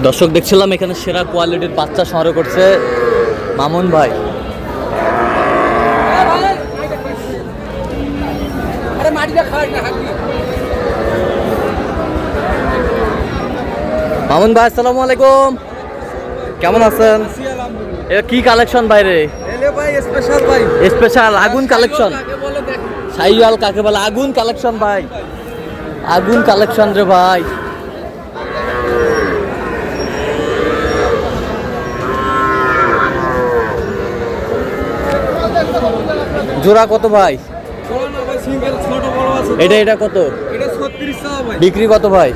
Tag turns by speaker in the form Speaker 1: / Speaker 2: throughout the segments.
Speaker 1: দর্শক দেখছিলাম এখানে সেরা কোয়ালিটির বাচ্চা সংগ্রহ করছে মামুন ভাই। মামুন ভাই আসসালামু আলাইকুম, কেমন আছেন? এটা কি কালেকশন বাইরে? স্পেশাল আগুন কালেকশন। শাইওয়াল কাকে বলে? আগুন কালেকশন ভাই, আগুন কালেকশন রে ভাই। জোড়া কত ভাই? এটা কত বিক্রি? কত ভাই?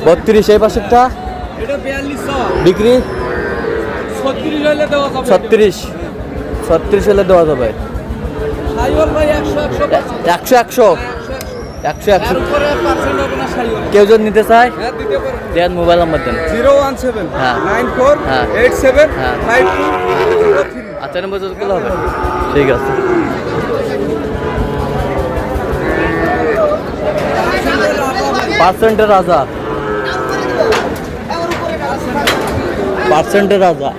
Speaker 1: 32। এই পাশেরটা বিক্রি 36 হলে দেওয়া যাবে। 100 কেউ যদি নিতে চায় দেন মোবাইল নাম্বার দেন। 01794875203। আচ্ছা নম্বর যদি হবে ঠিক আছে। পার্সেন্টের রাজা, পার্সেন্টের রাজা।